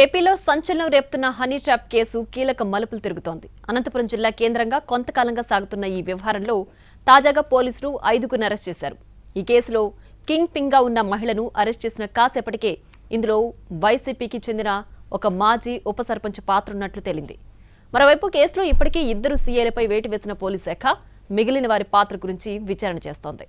ఏపీలో సంచలనం రేపుతున్న honey trap case కీలక మలుపులు తిరుగుతోంది. అనంతపురం జిల్లా కేంద్రంగా కొంతకాలంగా సాగుతున్న ఈ వ్యవహారంలో తాజాగా పోలీసులు 5గురిని అరెస్ట్ చేశారు. ఈ కేసులో కింగ్ పింగ్గా ఉన్న మహిళను అరెస్ట్ చేసిన కాసేపటికే ఇందులో వైసీపీకి చెందిన ఒక మాజీ ఉప సర్పంచ్ పాత్రున్నట్లు తేలింది. మరోవైపు కేసులో ఇప్పటికే 2 సీఐలపై వేటు వేసిన పోలీస్ శాఖ మిగిలిన వారి పాత్ర గురించి విచారణ చేస్తోంది.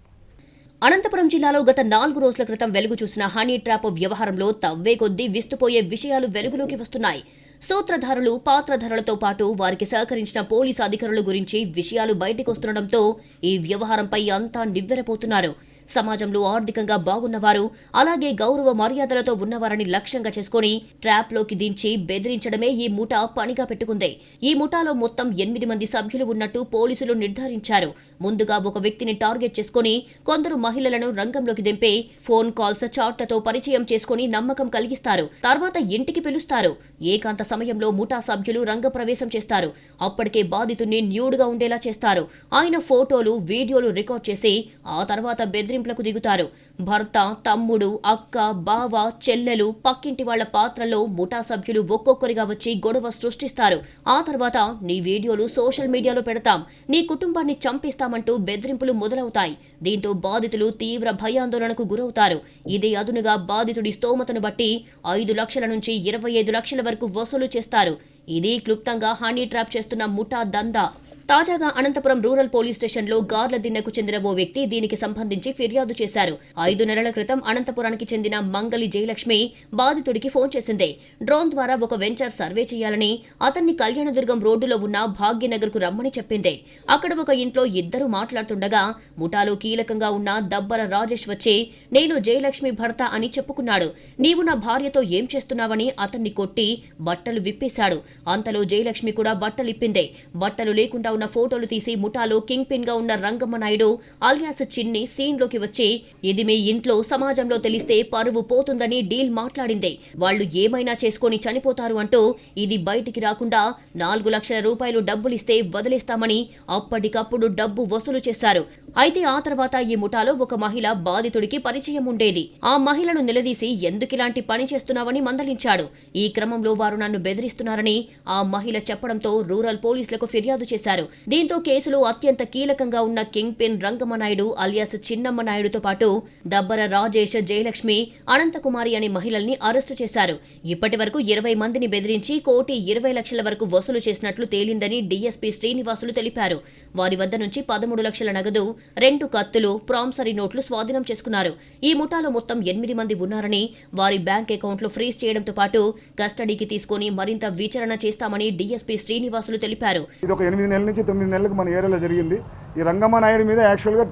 అనంతపురం జిల్లాలో గత 4 రోజుల క్రితం వెలుగు చూసిన హనీ ట్రాప్ వ్యవహారంలో తవ్వే కొద్దీ విస్తుపోయే విషయాలు వెలుగులోకి వస్తున్నాయి. సూత్రధారులు, పాత్రధారులతో పాటు వారికి సహకరించిన పోలీసు అధికారుల గురించి విషయాలు బయటకొస్తుండటంతో ఈ వ్యవహారంపై అంతా నివ్వెరపోతున్నారు. సమాజంలో ఆర్థికంగా బాగున్నవారు, అలాగే గౌరవ మర్యాదలతో ఉన్నవారని లక్ష్యంగా చేసుకుని ట్రాప్లోకి దించి బెదిరించడమే ఈ ముఠా పనిగా పెట్టుకుంది. ఈ ముఠాలో మొత్తం 8 మంది సభ్యులు ఉన్నట్టు పోలీసులు నిర్ధారించారు. ముందుగా ఒక వ్యక్తిని టార్గెట్ చేసుకుని కొందరు మహిళలను రంగంలోకి దింపి ఫోన్ కాల్స్, చాట్లతో పరిచయం చేసుకుని నమ్మకం కలిగిస్తారు. తర్వాత ఇంటికి పిలుస్తారు. ఏకాంత సమయంలో ముఠా సభ్యులు రంగప్రవేశం చేస్తారు. అప్పటికే బాధితుడిని న్యూడ్గా ఉండేలా చేస్తారు. ఆయన ఫోటోలు, వీడియోలు రికార్డ్ చేసి ఆ తర్వాత బెదిరింపులకు దిగుతారు. భర్త, తమ్ముడు, అక్క, బావ, చెల్లెలు, పక్కింటి వాళ్ల పాత్రలో ముఠా సభ్యులు ఒక్కొక్కరిగా వచ్చి గొడవ సృష్టిస్తారు. ఆ తర్వాత నీ వీడియోలు సోషల్ మీడియాలో పెడతాం, నీ కుటుంబాన్ని చంపిస్తామంటూ బెదిరింపులు మొదలవుతాయి. దీంతో బాధితులు తీవ్ర భయాందోళనకు గురవుతారు. ఇదే అదునుగా బాధితుడి స్తోమతను బట్టి 5 లక్షల నుంచి 25 లక్షల వరకు వసూలు చేస్తారు. ఇది క్లుప్తంగా హనీ ట్రాప్ చేస్తున్న ముఠా దందా. తాజాగా అనంతపురం రూరల్ పోలీస్ స్టేషన్లో గార్ల దిన్నెకు చెందిన ఓ వ్యక్తి దీనికి సంబంధించి ఫిర్యాదు చేశారు. 5 నెలల క్రితం అనంతపురానికి చెందిన మంగలి జయలక్ష్మి బాధితుడికి ఫోన్ చేసింది. డ్రోన్ ద్వారా ఒక వెంచర్ సర్వే చేయాలని, అతన్ని కళ్యాణదుర్గం రోడ్డులో ఉన్న భాగ్యనగర్కు రమ్మని చెప్పింది. అక్కడ ఒక ఇంట్లో ఇద్దరు మాట్లాడుతుండగా ముఠాలో కీలకంగా ఉన్న దబ్బల రాజేష్ వచ్చి నేను జయలక్ష్మి భర్త అని చెప్పుకున్నాడు. నీవు నా భార్యతో ఏం చేస్తున్నావని అతన్ని కొట్టి బట్టలు విప్పేశాడు. అంతలో జయలక్ష్మి కూడా బట్టలిప్పింది. బట్టలు లేకుండా ఉన్న ఫోటోలు తీసి ముఠాలో కింగ్ పిన్ గా ఉన్న రంగమ్మ నాయుడు అలియాస్ చిన్ని సీన్ లోకి వచ్చి ఇది మీ ఇంట్లో సమాజంలో తెలిస్తే పరువు పోతుందని డీల్ మాట్లాడింది. వాళ్లు ఏమైనా చేసుకుని చనిపోతారు అంటూ ఇది బయటికి రాకుండా 4 లక్షల రూపాయలు డబ్బులిస్తే వదిలేస్తామని అప్పటికప్పుడు డబ్బు వసూలు చేశారు. అయితే ఆ తర్వాత ఈ ముఠాలో ఒక మహిళ బాధితుడికి పరిచయం ఉండేది. ఆ మహిళను నిలదీసి ఎందుకిలాంటి పని చేస్తున్నావని మందలించాడు. ఈ క్రమంలో వారు నన్ను బెదిరిస్తున్నారని ఆ మహిళ చెప్పడంతో రూరల్ పోలీసులకు ఫిర్యాదు చేశారు. దీంతో కేసులో అత్యంత కీలకంగా ఉన్న king pin Rangamma Naidu alias చిన్నమ్మ నాయుడుతో పాటు దబ్బర రాజేష్, జయలక్ష్మి, అనంతకుమారి అనే మహిళల్ని అరెస్టు చేశారు. ఇప్పటి వరకు 20 మందిని బెదిరించి 1,20,00,000 వరకు వసూలు చేసినట్లు తేలిందని డీఎస్పీ శ్రీనివాసులు తెలిపారు. వారి వద్ద నుంచి 13 లక్షల నగదు, 2 కత్తులు, ప్రామిసరీ నోట్లు స్వాధీనం చేసుకున్నారు. ఈ ముఠాలో మొత్తం 8 మంది ఉన్నారని, వారి బ్యాంక్ అకౌంట్లు ఫ్రీజ్ చేయడంతో పాటు కస్టడీకి తీసుకుని మరింత విచారణ చేస్తామని డీఎస్పీ శ్రీనివాసులు తెలిపారు. 9 నెలలకు మన ఏరియాలో జరిగింది. ఈ రంగమ్మ నాయుడు మీద యాక్చువల్గా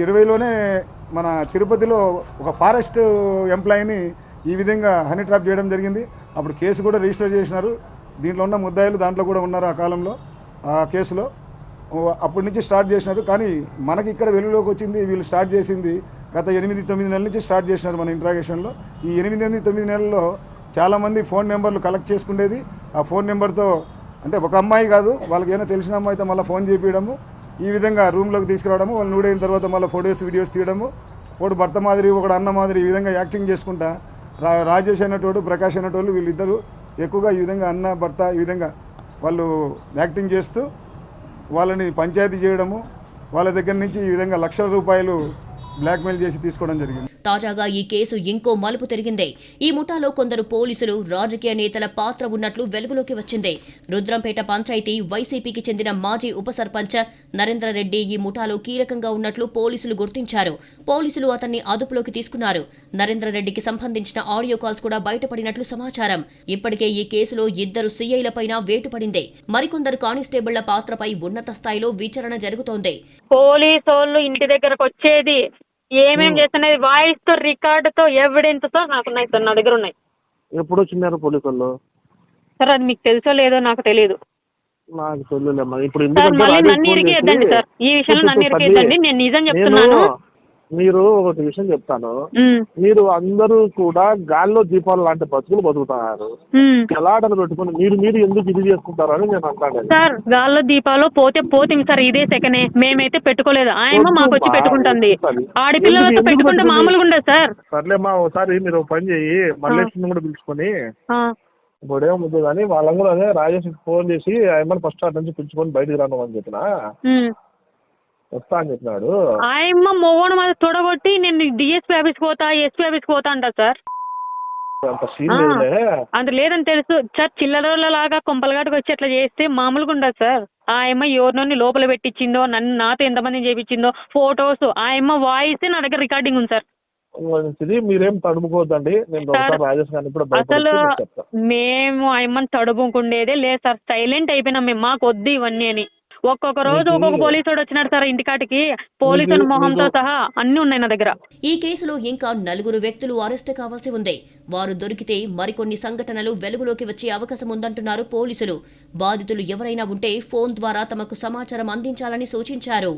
20లోనే మన తిరుపతిలో ఒక ఫారెస్ట్ ఎంప్లాయీని ఈ విధంగా హనీ ట్రాప్ చేయడం జరిగింది. అప్పుడు కేసు కూడా రిజిస్టర్ చేసినారు. దీంట్లో ఉన్న ముద్దాయిలు దాంట్లో కూడా ఉన్నారు. ఆ కాలంలో ఆ కేసులో అప్పటి నుంచి స్టార్ట్ చేసినారు. కానీ మనకి ఇక్కడ వెలుగులోకి వచ్చింది వీళ్ళు స్టార్ట్ చేసింది గత 8-9 నెలల నుంచి స్టార్ట్ చేసినారు మన ఇంట్రాగేషన్లో. ఈ 8-9 నెలల్లో చాలామంది ఫోన్ నెంబర్లు కలెక్ట్ చేసుకునేది. ఆ ఫోన్ నెంబర్తో అంటే ఒక అమ్మాయి కాదు, వాళ్ళకి ఏమైనా తెలిసిన అమ్మాయి అయితే మళ్ళీ ఫోన్ చేపించడము, ఈ విధంగా రూమ్లోకి తీసుకురావడము, వాళ్ళు నూడైన తర్వాత మళ్ళీ ఫొటోస్, వీడియోస్ తీయడము, ఒకడు భర్త మాదిరి, ఒకడు అన్న మాదిరి ఈ విధంగా యాక్టింగ్ చేసుకుంటా రాజేష్ అనేటోడు, ప్రకాష్ అనేటోళ్ళు వీళ్ళిద్దరూ ఎక్కువగా ఈ విధంగా అన్న భర్త ఈ విధంగా వాళ్ళు యాక్టింగ్ చేస్తూ వాళ్ళని పంచాయతీ చేయడము, వాళ్ళ దగ్గర నుంచి ఈ విధంగా లక్షల రూపాయలు బ్లాక్మెయిల్ చేసి తీసుకోవడం జరిగింది. తాజాగా ఈ కేసు ఇంకో మలుపు తిరిగింది. ఈ ముఠాలో కొందరు పోలీసులు, రాజకీయ నేతల పాత్ర ఉన్నట్లు వెలుగులోకి వచ్చింది. రుద్రంపేట పంచాయతీ వైసీపీకి చెందిన మాజీ ఉప సర్పంచ్ నరేంద్రరెడ్డి ఈ ముఠాలో కీలకంగా ఉన్నట్లు పోలీసులు గుర్తించారు. పోలీసులు అతన్ని అదుపులోకి తీసుకున్నారు. నరేంద్రరెడ్డికి సంబంధించిన ఆడియో కాల్స్ కూడా బయటపడినట్లు సమాచారం. ఇప్పటికే ఈ కేసులో 2 సీఐలపైన వేటు పడింది. మరికొందరు కానిస్టేబుళ్ల పాత్రపై ఉన్నత స్థాయిలో విచారణ జరుగుతోంది. పోలీసోళ్ళు ఇంటి దగ్గరకు వచ్చేది, ఏమేం చేస్తున్నది, వాయిస్ తో, రికార్డు తో, ఎవిడెన్స్ తో నాకున్నాయి సార్, నా దగ్గర ఉన్నాయి. ఎప్పుడు వచ్చినారు పోలీసు వాళ్ళు? సార్ అది మీకు తెలుసో లేదో నాకు తెలియదు. నాకు తెలియలేమ్మా. ఇప్పుడు సార్ మళ్ళీ నన్ను ఇరికేద్దండి సార్, ఈ విషయంలో నన్ను ఇరికేద్దండి. నేను నిజం చెప్తున్నాను. మీరు ఒకటి విషయం చెప్తాను. ఉమ్, మీరు అందరూ కూడా గాల్లో దీపాలు లాంటి బతుకులు బతుకుతున్నారు. ఉమ్. ఎలాటలు పెట్టుకుని మీరు ఎందుకు ఇది చేసుకుంటారని నేను అంటాను. సార్ గాల్లో దీపాలు పోతే సార్ ఇదే సెకండ్ మేమైతే పెట్టుకోలేదు. ఆయమ్మ మాకు వచ్చి పెట్టుకుంటుంది. ఆడపిల్లలతో పెట్టుకుంటే మామూలుగా ఉండదు సార్. సర్లేమ్మా, ఒకసారి మీరు ఒక పని చెయ్యి, మల్లేశ్వరిని కూడా పిలుచుకొని ఆ, ఇప్పుడేం ఉంది కానీ వాళ్ళని కూడా అదే రాజేష్ ఫోన్ చేసి ఆయమ్మని ఫస్ట్ స్టార్ట్ నుంచి పిలుచుకొని బయటికి రాను అని చెప్పిన ఉమ్. వస్తా అని చెప్పినాడు. ఆయమ్మ మొగోడు మీద తొడగొట్టి నేను డిఎస్పీ ఆఫీస్కి పోతా, ఎస్పీ ఆఫీస్కి పోతా అంట సార్. అంత సీన్ లేదులే. అంత లేదని తెలుసు సార్. చిల్లరలాగా కొంపలగాటికి వచ్చి అట్లా చేస్తే మామూలుగా ఉండదు సార్. ఆ అమ్మ ఎవరినోని లోపల పెట్టించిందో, నాతో ఎంతమంది చేపించిందో ఫొటోస్, ఆ అమ్మ వాయిస్ నా దగ్గర రికార్డింగ్ ఉంది సార్. మంచిది, మీరేం తడుముకోవద్దండి. నేను ఒకసారి రాజేష్ గారిని కూడా అసలు భయపడి చెప్తాను. మేము ఆ అమ్మని తడుముకుండేదే లేదు సార్. సైలెంట్ అయిపోయినాం మేము, మాకు వద్దు ఇవన్నీ అని. ఒక్కొక్క రోజు ఒక్కొక్క పోలీసు వాడు వచ్చినాడు సార్ ఇంటికాటికి. పోలీసుల మొహంతో సహా అన్ని ఉన్నాయి నా దగ్గర. ఈ కేసులో ఇంకా 4 వ్యక్తులు అరెస్టు కావాల్సి ఉంది. వారు దొరికితే మరికొన్ని సంఘటనలు వెలుగులోకి వచ్చే అవకాశం ఉందంటున్నారు పోలీసులు. బాధితులు ఎవరైనా ఉంటే ఫోన్ ద్వారా తమకు సమాచారం అందించాలని సూచించారు.